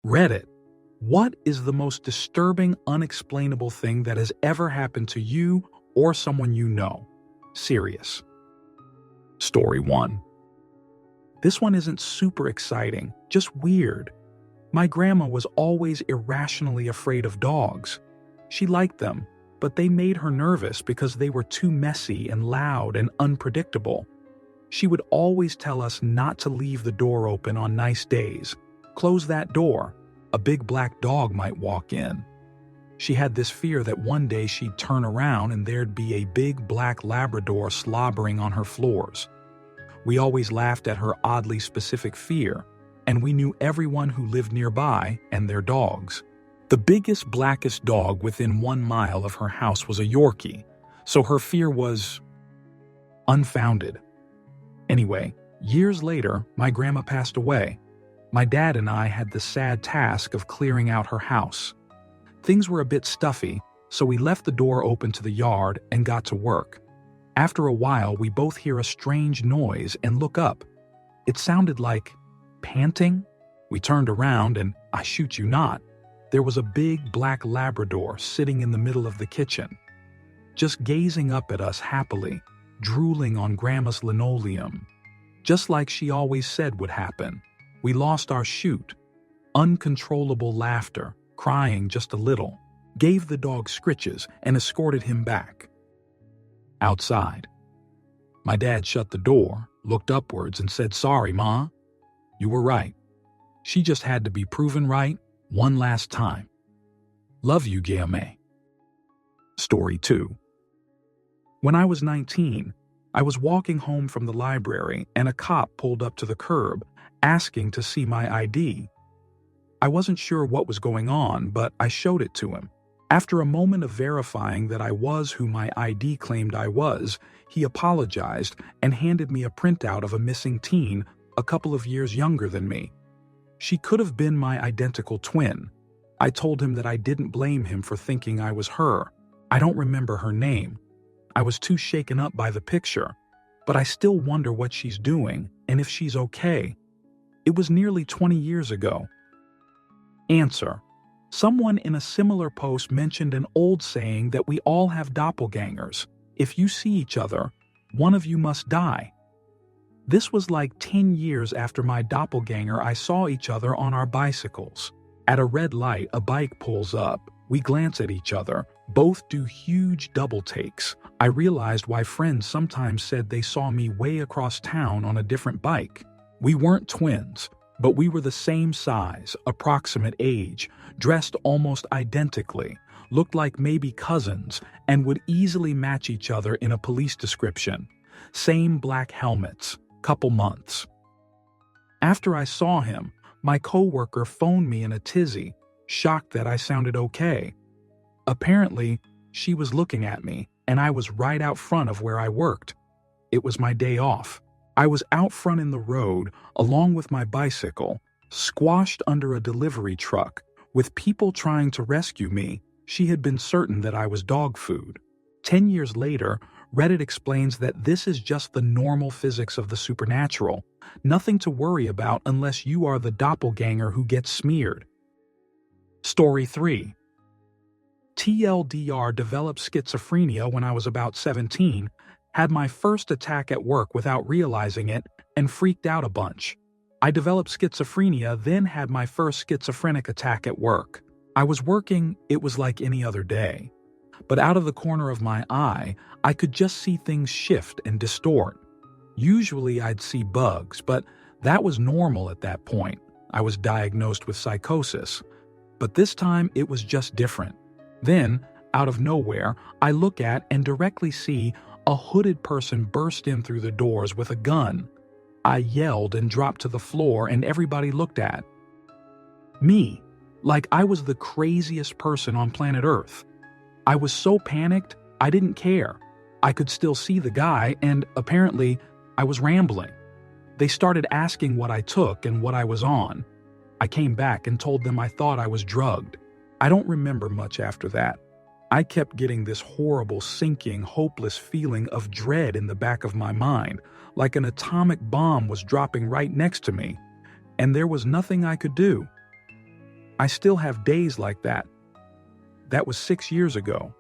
Reddit. What is the most disturbing, unexplainable thing that has ever happened to you or someone you know? Serious. Story 1. This one isn't super exciting, just weird. My grandma was always irrationally afraid of dogs. She liked them, but they made her nervous because they were too messy and loud and unpredictable. She would always tell us not to leave the door open on nice days. Close that door. A big black dog might walk in. She had this fear that one day she'd turn around and there'd be a big black Labrador slobbering on her floors. We always laughed at her oddly specific fear, and we knew everyone who lived nearby and their dogs. The biggest, blackest dog within 1 mile of her house was a Yorkie, so her fear was unfounded. Anyway, years later, my grandma passed away. My dad and I had the sad task of clearing out her house. Things were a bit stuffy, so we left the door open to the yard and got to work. After a while, we both hear a strange noise and look up. It sounded like panting. We turned around and, I shoot you not, there was a big black Labrador sitting in the middle of the kitchen, just gazing up at us happily, drooling on Grandma's linoleum. Just like she always said would happen. We lost our shoot. Uncontrollable laughter, crying just a little, gave the dog scritches and escorted him back. Outside. My dad shut the door, looked upwards and said, "Sorry, Ma. You were right. She just had to be proven right one last time. Love you, Guillaume." Story 2. When I was 19, I was walking home from the library and a cop pulled up to the curb, asking to see my ID. I wasn't sure what was going on, but I showed it to him. After a moment of verifying that I was who my ID claimed I was, he apologized and handed me a printout of a missing teen a couple of years younger than me. She could have been my identical twin. I told him that I didn't blame him for thinking I was her. I don't remember her name. I was too shaken up by the picture, but I still wonder what she's doing and if she's okay. It was nearly 20 years ago. Answer. Someone in a similar post mentioned an old saying that we all have doppelgangers. If you see each other, one of you must die. This was like 10 years after my doppelganger. I saw each other on our bicycles. At a red light, a bike pulls up. We glance at each other. Both do huge double takes. I realized why friends sometimes said they saw me way across town on a different bike. We weren't twins, but we were the same size, approximate age, dressed almost identically, looked like maybe cousins, and would easily match each other in a police description. Same black helmets, couple months. After I saw him, my coworker phoned me in a tizzy, shocked that I sounded okay. Apparently, she was looking at me, and I was right out front of where I worked. It was my day off. I was out front in the road, along with my bicycle, squashed under a delivery truck, with people trying to rescue me. She had been certain that I was dog food. 10 years later, Reddit explains that this is just the normal physics of the supernatural, nothing to worry about unless you are the doppelganger who gets smeared. Story 3. TLDR developed schizophrenia when I was about 17, had my first attack at work without realizing it, and freaked out a bunch. I developed schizophrenia, then had my first schizophrenic attack at work. I was working, it was like any other day. But out of the corner of my eye, I could just see things shift and distort. Usually I'd see bugs, but that was normal at that point. I was diagnosed with psychosis. But this time it was just different. Then, out of nowhere, I look at and directly see a hooded person burst in through the doors with a gun. I yelled and dropped to the floor, and everybody looked at me, like I was the craziest person on planet Earth. I was so panicked, I didn't care. I could still see the guy, and apparently, I was rambling. They started asking what I took and what I was on. I came back and told them I thought I was drugged. I don't remember much after that. I kept getting this horrible, sinking, hopeless feeling of dread in the back of my mind, like an atomic bomb was dropping right next to me, and there was nothing I could do. I still have days like that. That was 6 years ago.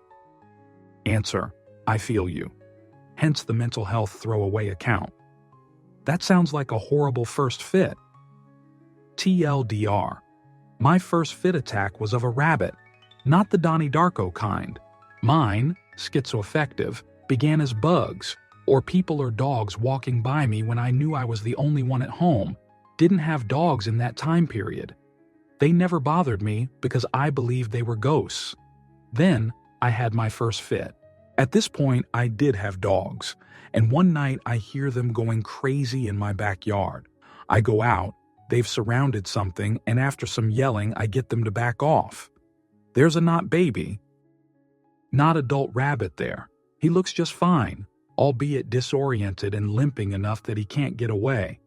Answer: I feel you. Hence the mental health throwaway account. That sounds like a horrible first fit. TLDR: my first fit attack was of a rabbit, not the Donnie Darko kind. Mine, schizoaffective, began as bugs, or people or dogs walking by me when I knew I was the only one at home. Didn't have dogs in that time period. They never bothered me because I believed they were ghosts. Then I had my first fit. At this point, I did have dogs, and one night I hear them going crazy in my backyard. I go out, they've surrounded something, and after some yelling, I get them to back off. There's a not baby, not adult rabbit there. He looks just fine, albeit disoriented and limping enough that he can't get away.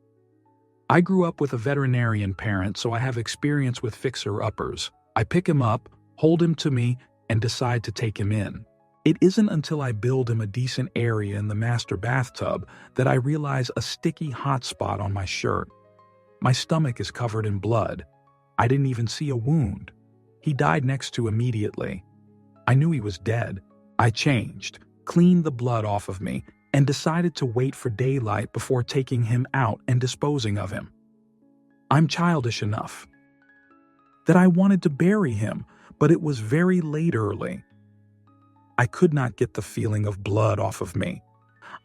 I grew up with a veterinarian parent, so I have experience with fixer-uppers. I pick him up, hold him to me, and decide to take him in. It isn't until I build him a decent area in the master bathtub that I realize a sticky hot spot on my shirt. My stomach is covered in blood. I didn't even see a wound. He died next to immediately. I knew he was dead. I changed, cleaned the blood off of me, and decided to wait for daylight before taking him out and disposing of him. I'm childish enough that I wanted to bury him, but it was very late early. I could not get the feeling of blood off of me.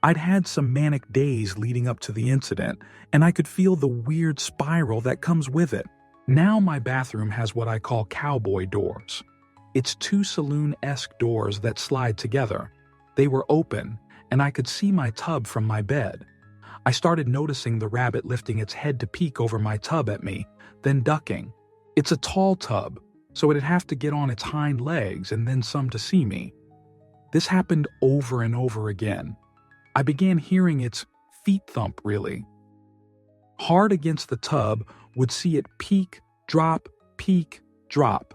I'd had some manic days leading up to the incident, and I could feel the weird spiral that comes with it. Now my bathroom has what I call cowboy doors. It's two saloon-esque doors that slide together. They were open, and I could see my tub from my bed. I started noticing the rabbit lifting its head to peek over my tub at me, then ducking. It's a tall tub, so it'd have to get on its hind legs and then some to see me. This happened over and over again. I began hearing its feet thump, really. Hard against the tub, would see it peak, drop, peak, drop.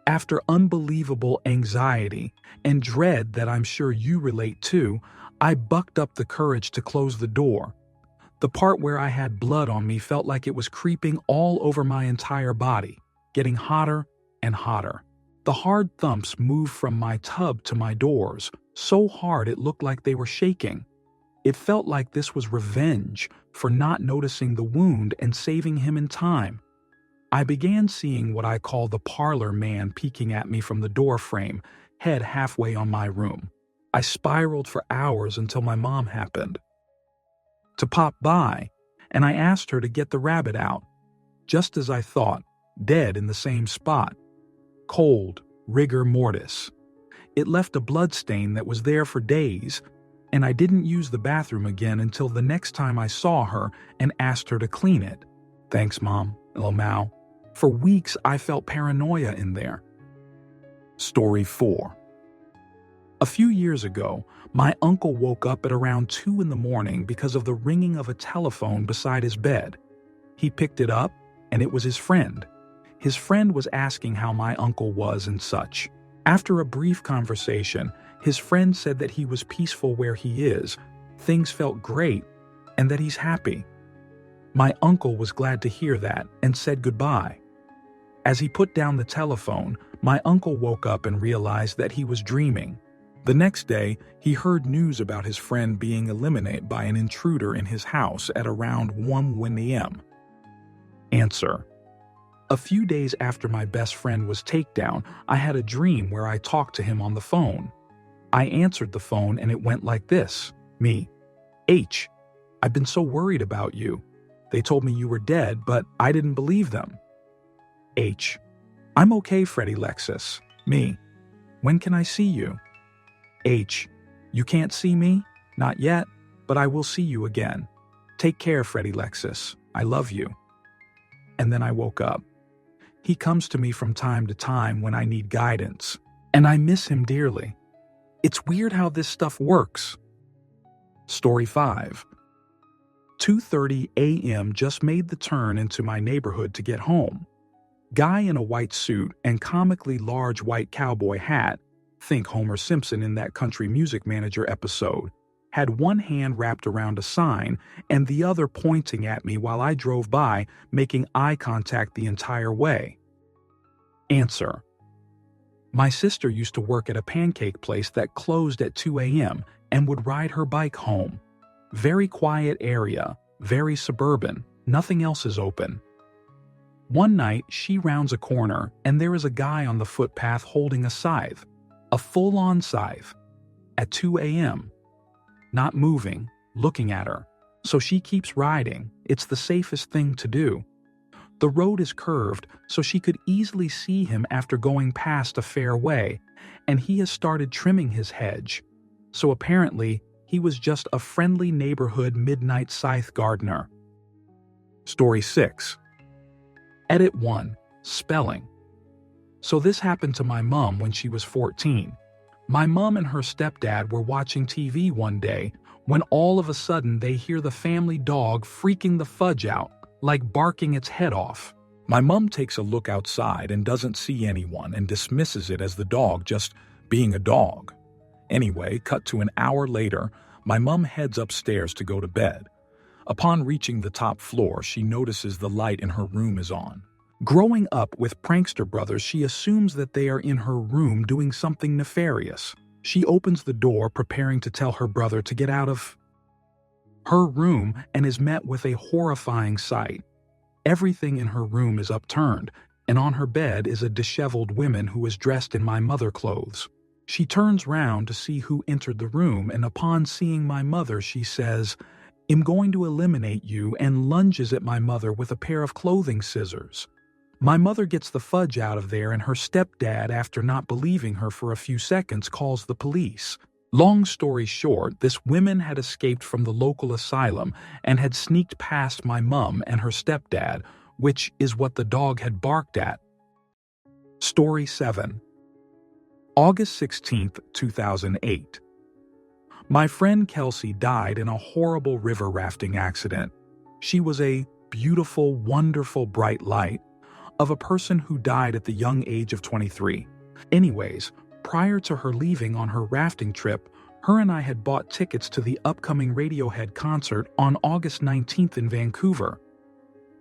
After unbelievable anxiety and dread that I'm sure you relate to, I bucked up the courage to close the door. The part where I had blood on me felt like it was creeping all over my entire body, getting hotter and hotter. The hard thumps moved from my tub to my doors, so hard it looked like they were shaking. It felt like this was revenge for not noticing the wound and saving him in time. I began seeing what I call the parlor man peeking at me from the door frame, head halfway on my room. I spiraled for hours until my mom happened to pop by, and I asked her to get the rabbit out. Just as I thought, dead in the same spot. Cold, rigor mortis. It left a blood stain that was there for days, and I didn't use the bathroom again until the next time I saw her and asked her to clean it. Thanks, Mom, Lamau. For weeks, I felt paranoia in there. Story 4. A few years ago, my uncle woke up at around 2 in the morning because of the ringing of a telephone beside his bed. He picked it up, and it was his friend. His friend was asking how my uncle was and such. After a brief conversation, his friend said that he was peaceful where he is, things felt great, and that he's happy. My uncle was glad to hear that and said goodbye. As he put down the telephone, my uncle woke up and realized that he was dreaming. The next day, he heard news about his friend being eliminated by an intruder in his house at around 1 a.m. Answer: a few days after my best friend was takedown, I had a dream where I talked to him on the phone. I answered the phone and it went like this. Me: H, I've been so worried about you. They told me you were dead, but I didn't believe them. H: I'm okay, Freddie Lexus. Me: when can I see you? H: you can't see me? Not yet, but I will see you again. Take care, Freddie Lexus. I love you. And then I woke up. He comes to me from time to time when I need guidance, and I miss him dearly. It's weird how this stuff works. Story 5. 2:30 a.m. just made the turn into my neighborhood to get home. Guy in a white suit and comically large white cowboy hat, think Homer Simpson in that Country Music Manager episode, had one hand wrapped around a sign and the other pointing at me while I drove by, making eye contact the entire way. Answer: my sister used to work at a pancake place that closed at 2 a.m. and would ride her bike home. Very quiet area, very suburban, nothing else is open. One night, she rounds a corner and there is a guy on the footpath holding a scythe, a full-on scythe, at 2 a.m. Not moving, looking at her. So she keeps riding. It's the safest thing to do. The road is curved, so she could easily see him after going past a fair way, and he has started trimming his hedge. So apparently, he was just a friendly neighborhood midnight scythe gardener. Story 6. Edit 1. Spelling. So this happened to my mom when she was 14. My mom and her stepdad were watching TV one day when all of a sudden they hear the family dog freaking the fudge out, like barking its head off. My mom takes a look outside and doesn't see anyone and dismisses it as the dog just being a dog. Anyway, cut to an hour later, my mom heads upstairs to go to bed. Upon reaching the top floor, she notices the light in her room is on. Growing up with prankster brothers, she assumes that they are in her room doing something nefarious. She opens the door, preparing to tell her brother to get out of her room, and is met with a horrifying sight. Everything in her room is upturned, and on her bed is a disheveled woman who is dressed in my mother clothes. She turns round to see who entered the room, and upon seeing my mother, she says, "I'm going to eliminate you," and lunges at my mother with a pair of clothing scissors. My mother gets the fudge out of there, and her stepdad, after not believing her for a few seconds, calls the police. Long story short, this woman had escaped from the local asylum and had sneaked past my mum and her stepdad, which is what the dog had barked at. Story 7. August 16th, 2008. My friend Kelsey died in a horrible river rafting accident. She was a beautiful, wonderful, bright light of a person who died at the young age of 23. Anyways, prior to her leaving on her rafting trip, her and I had bought tickets to the upcoming Radiohead concert on August 19th in Vancouver.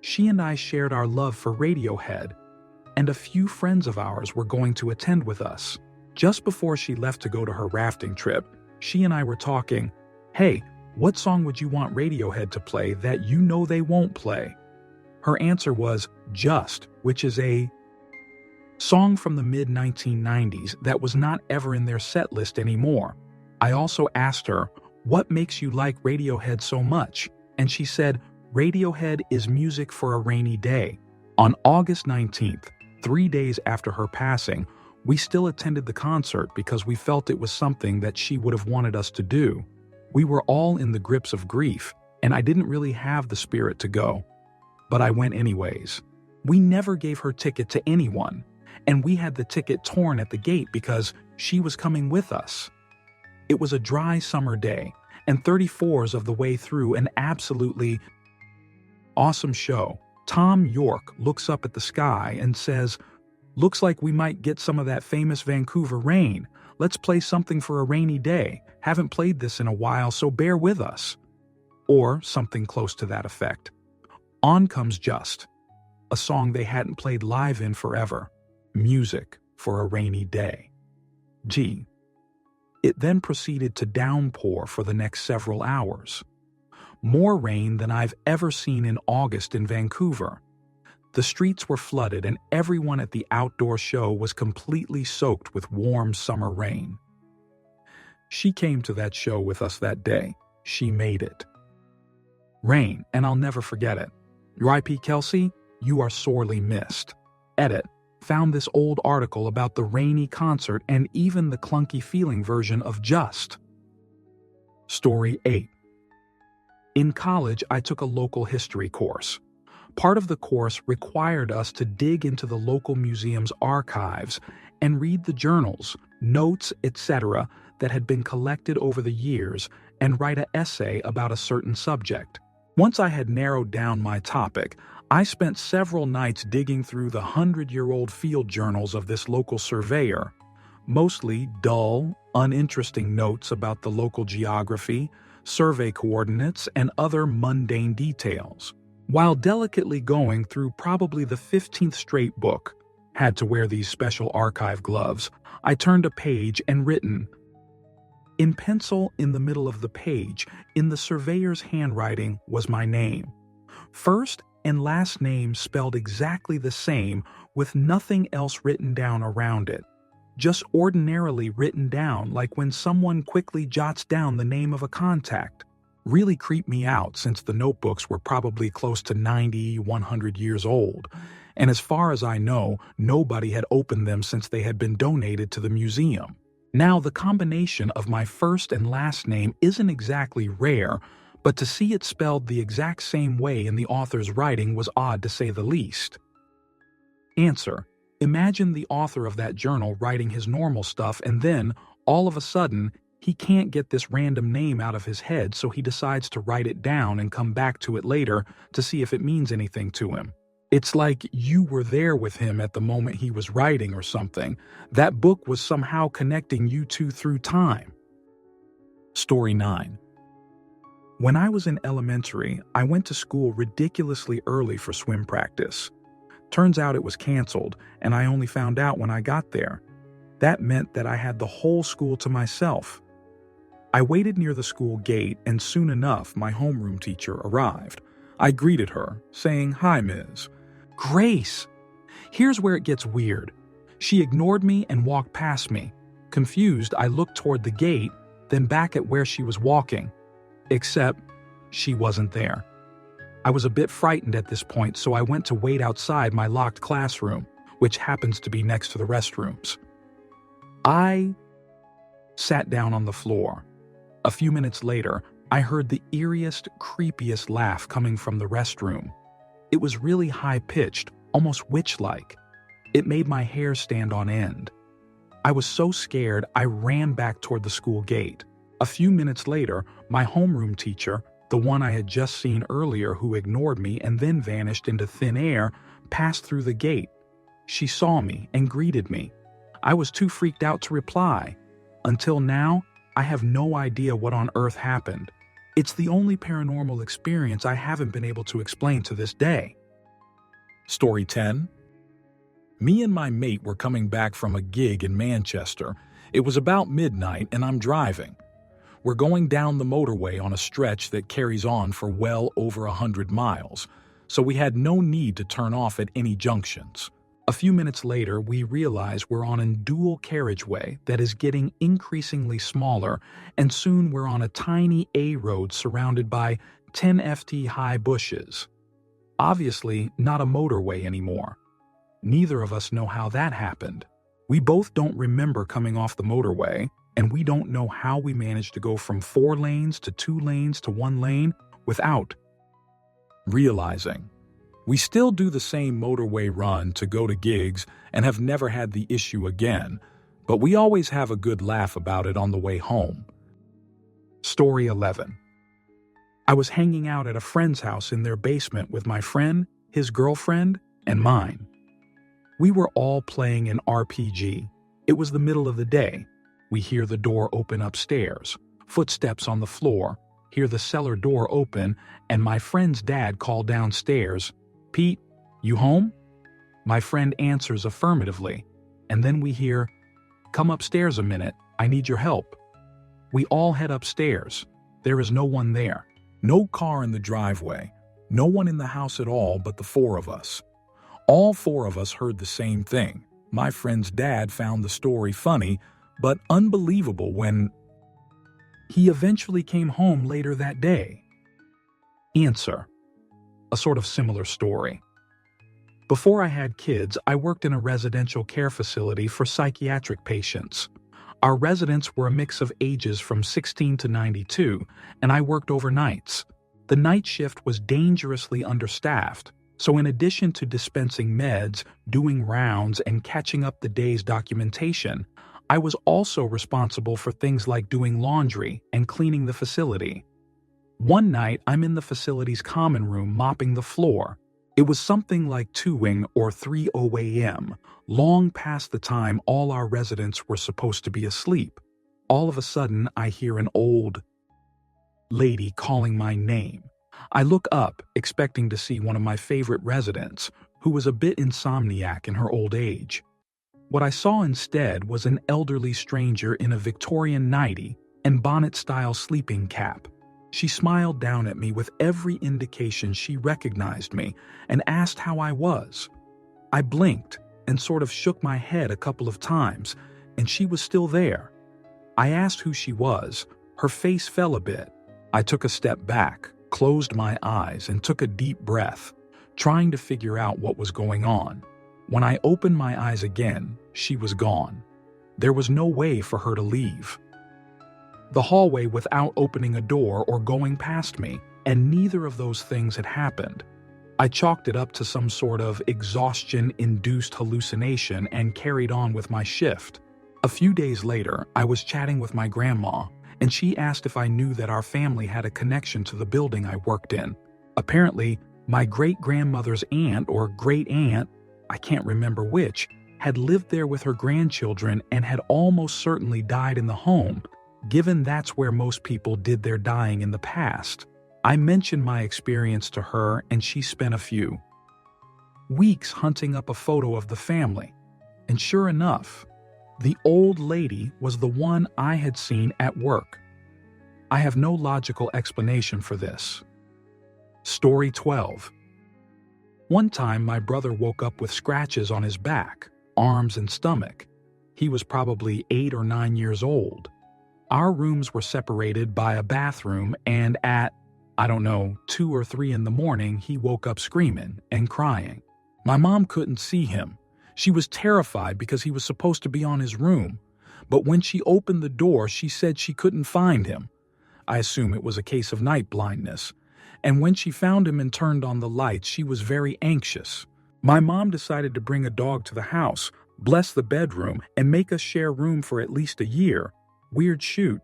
She and I shared our love for Radiohead, and a few friends of ours were going to attend with us. Just before she left to go to her rafting trip, she and I were talking, "Hey, what song would you want Radiohead to play that you know they won't play?" Her answer was Just, which is a song from the mid-1990s that was not ever in their set list anymore. I also asked her, "What makes you like Radiohead so much?" And she said, "Radiohead is music for a rainy day." On August 19th, 3 days after her passing, we still attended the concert because we felt it was something that she would have wanted us to do. We were all in the grips of grief, and I didn't really have the spirit to go. But I went anyways. We never gave her ticket to anyone, and we had the ticket torn at the gate because she was coming with us. It was a dry summer day, and 34s of the way through an absolutely awesome show. Tom York looks up at the sky and says, "Looks like we might get some of that famous Vancouver rain. Let's play something for a rainy day. Haven't played this in a while, so bear with us." Or something close to that effect. On comes Just, a song they hadn't played live in forever. Music for a rainy day. Gee. It then proceeded to downpour for the next several hours. More rain than I've ever seen in August in Vancouver. The streets were flooded and everyone at the outdoor show was completely soaked with warm summer rain. She came to that show with us that day. She made it. Rain, and I'll never forget it. R.I.P. Kelsey, you are sorely missed. Edit. Found this old article about the rainy concert and even the clunky feeling version of Just. Story 8. In college, I took a local history course. Part of the course required us to dig into the local museum's archives and read the journals, notes, etc. that had been collected over the years and write an essay about a certain subject. Once I had narrowed down my topic, I spent several nights digging through the 100-year-old field journals of this local surveyor, mostly dull, uninteresting notes about the local geography, survey coordinates, and other mundane details. While delicately going through probably the 15th straight book, Had to wear these special archive gloves. I turned a page and written, in pencil in the middle of the page, in the surveyor's handwriting, was my name. First and last name spelled exactly the same, with nothing else written down around it. Just ordinarily written down, like when someone quickly jots down the name of a contact. Really creeped me out since the notebooks were probably close to 90, 100 years old. And as far as I know, nobody had opened them since they had been donated to the museum. Now, the combination of my first and last name isn't exactly rare, but to see it spelled the exact same way in the author's writing was odd to say the least. Answer: imagine the author of that journal writing his normal stuff and then, all of a sudden, he can't get this random name out of his head, so he decides to write it down and come back to it later to see if it means anything to him. It's like you were there with him at the moment he was writing or something. That book was somehow connecting you two through time. Story 9. When I was in elementary, I went to school ridiculously early for swim practice. Turns out it was canceled, and I only found out when I got there. That meant that I had the whole school to myself. I waited near the school gate, and soon enough my homeroom teacher arrived. I greeted her, saying, "Hi, Ms. Grace." Here's where it gets weird. She ignored me and walked past me. Confused, I looked toward the gate, then back at where she was walking. Except, she wasn't there. I was a bit frightened at this point, so I went to wait outside my locked classroom, which happens to be next to the restrooms. I sat down on the floor. A few minutes later, I heard the eeriest, creepiest laugh coming from the restroom. It was really high-pitched, almost witch-like. It made my hair stand on end. I was so scared I ran back toward the school gate. A few minutes later, my homeroom teacher, the one I had just seen earlier who ignored me and then vanished into thin air, passed through the gate. She saw me and greeted me. I was too freaked out to reply. Until now, I have no idea what on earth happened. It's the only paranormal experience I haven't been able to explain to this day. Story 10. Me and my mate were coming back from a gig in Manchester. It was about midnight and I'm driving. We're going down the motorway on a stretch that carries on for well over 100 miles, so we had no need to turn off at any junctions. A few minutes later, we realize we're on a dual carriageway that is getting increasingly smaller, and soon we're on a tiny A road surrounded by 10 ft high bushes. Obviously, not a motorway anymore. Neither of us know how that happened. We both don't remember coming off the motorway, and we don't know how we managed to go from 4 lanes to 2 lanes to 1 lane without realizing. We still do the same motorway run to go to gigs and have never had the issue again, but we always have a good laugh about it on the way home. Story 11. I was hanging out at a friend's house in their basement with my friend, his girlfriend, and mine. We were all playing an RPG. It was the middle of the day. We hear the door open upstairs, footsteps on the floor, hear the cellar door open, and my friend's dad call downstairs, "Pete, you home?" My friend answers affirmatively, and then we hear, "Come upstairs a minute, I need your help." We all head upstairs. There is no one there. No car in the driveway. No one in the house at all but the 4 of us. All 4 of us heard the same thing. My friend's dad found the story funny, but unbelievable when he eventually came home later that day. Answer: a sort of similar story. Before I had kids, I worked in a residential care facility for psychiatric patients. Our residents were a mix of ages from 16 to 92, and I worked overnights. The night shift was dangerously understaffed, so in addition to dispensing meds, doing rounds, and catching up the day's documentation, I was also responsible for things like doing laundry and cleaning the facility. One night, I'm in the facility's common room mopping the floor. It was something like 2 or 3 a.m., long past the time all our residents were supposed to be asleep. All of a sudden, I hear an old lady calling my name. I look up, expecting to see one of my favorite residents, who was a bit insomniac in her old age. What I saw instead was an elderly stranger in a Victorian nightie and bonnet-style sleeping cap. She smiled down at me with every indication she recognized me and asked how I was. I blinked and sort of shook my head a couple of times, and she was still there. I asked who she was. Her face fell a bit. I took a step back, closed my eyes, and took a deep breath, trying to figure out what was going on. When I opened my eyes again, she was gone. There was no way for her to leave the hallway without opening a door or going past me, and neither of those things had happened. I chalked it up to some sort of exhaustion-induced hallucination and carried on with my shift. A few days later, I was chatting with my grandma, and she asked if I knew that our family had a connection to the building I worked in. Apparently, my great-grandmother's aunt or great-aunt, I can't remember which, had lived there with her grandchildren and had almost certainly died in the home, given that's where most people did their dying in the past. I mentioned my experience to her, and she spent a few weeks hunting up a photo of the family. And sure enough, the old lady was the one I had seen at work. I have no logical explanation for this. Story 12. One time my brother woke up with scratches on his back, arms, and stomach. He was probably 8 or 9 years old. Our rooms were separated by a bathroom, and at, 2 or 3 in the morning, he woke up screaming and crying. My mom couldn't see him. She was terrified because he was supposed to be on his room, but when she opened the door, she said she couldn't find him. I assume it was a case of night blindness. And when she found him and turned on the lights, she was very anxious. My mom decided to bring a dog to the house, bless the bedroom, and make us share room for at least a year. Weird shoot.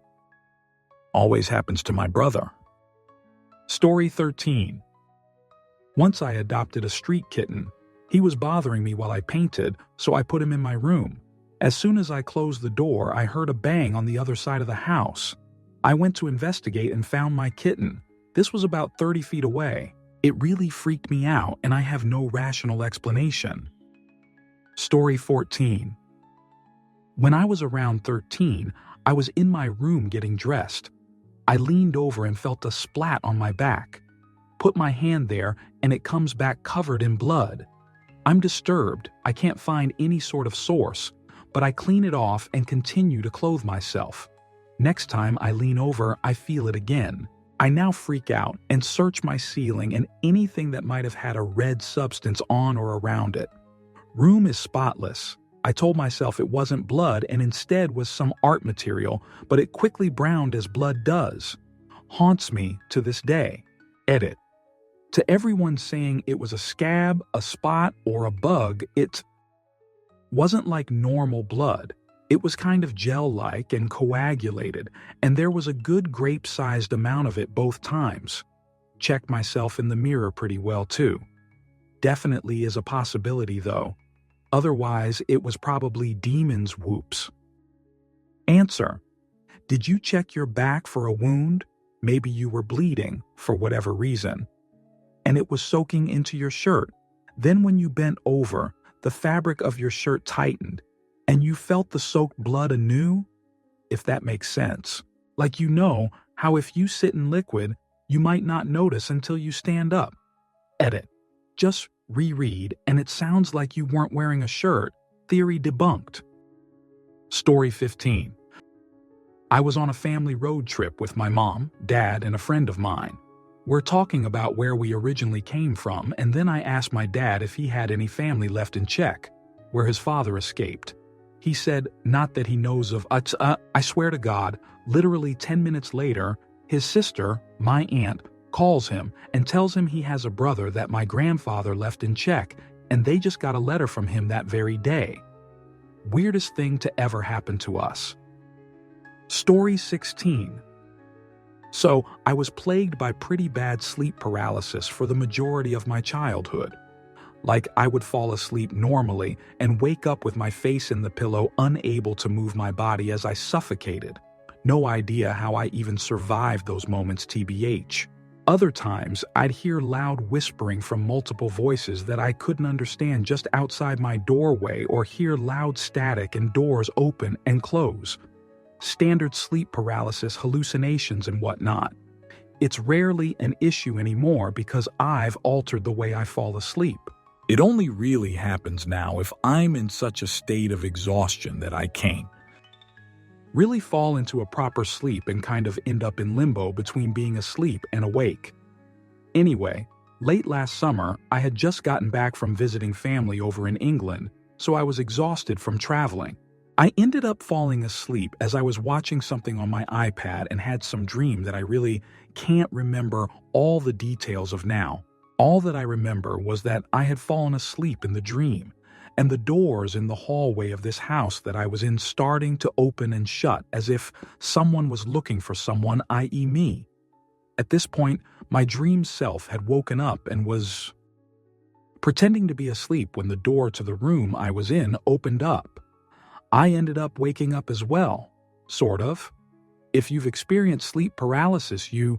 Always happens to my brother. Story 13. Once I adopted a street kitten. He was bothering me while I painted, so I put him in my room. As soon as I closed the door, I heard a bang on the other side of the house. I went to investigate and found my kitten. This was about 30 feet away. It really freaked me out, and I have no rational explanation. Story 14. When I was around 13, I was in my room getting dressed. I leaned over and felt a splat on my back. Put my hand there, and it comes back covered in blood. I'm disturbed. I can't find any sort of source, but I clean it off and continue to clothe myself. Next time I lean over, I feel it again. I now freak out and search my ceiling and anything that might have had a red substance on or around it. Room is spotless. I told myself it wasn't blood and instead was some art material, but it quickly browned as blood does. Haunts me to this day. Edit. To everyone saying it was a scab, a spot, or a bug, it wasn't like normal blood. It was kind of gel-like and coagulated, and there was a good grape-sized amount of it both times. Checked myself in the mirror pretty well too. Definitely is a possibility though. Otherwise, it was probably demon's whoops. Answer. Did you check your back for a wound? Maybe you were bleeding, for whatever reason, and it was soaking into your shirt. Then when you bent over, the fabric of your shirt tightened, and you felt the soaked blood anew? If that makes sense. Like how if you sit in liquid, you might not notice until you stand up. Edit. Just reread, and it sounds like you weren't wearing a shirt. Theory debunked. Story 15. I was on a family road trip with my mom, dad, and a friend of mine. We're talking about where we originally came from, and then I asked my dad if he had any family left in Czech, where his father escaped. He said not that he knows of. I swear to God, literally 10 minutes later, his sister, my aunt, calls him and tells him he has a brother that my grandfather left in Czech, and they just got a letter from him that very day. Weirdest thing to ever happen to us. Story 16. So, I was plagued by pretty bad sleep paralysis for the majority of my childhood. Like, I would fall asleep normally and wake up with my face in the pillow, unable to move my body as I suffocated. No idea how I even survived those moments, TBH. Other times, I'd hear loud whispering from multiple voices that I couldn't understand just outside my doorway, or hear loud static and doors open and close. Standard sleep paralysis hallucinations and whatnot. It's rarely an issue anymore because I've altered the way I fall asleep. It only really happens now if I'm in such a state of exhaustion that I can't really fall into a proper sleep and kind of end up in limbo between being asleep and awake. Anyway, late last summer, I had just gotten back from visiting family over in England, so I was exhausted from traveling. I ended up falling asleep as I was watching something on my iPad and had some dream that I really can't remember all the details of now. All that I remember was that I had fallen asleep in the dream, and the doors in the hallway of this house that I was in starting to open and shut as if someone was looking for someone, i.e. me. At this point, my dream self had woken up and was pretending to be asleep when the door to the room I was in opened up. I ended up waking up as well, sort of. If you've experienced sleep paralysis, you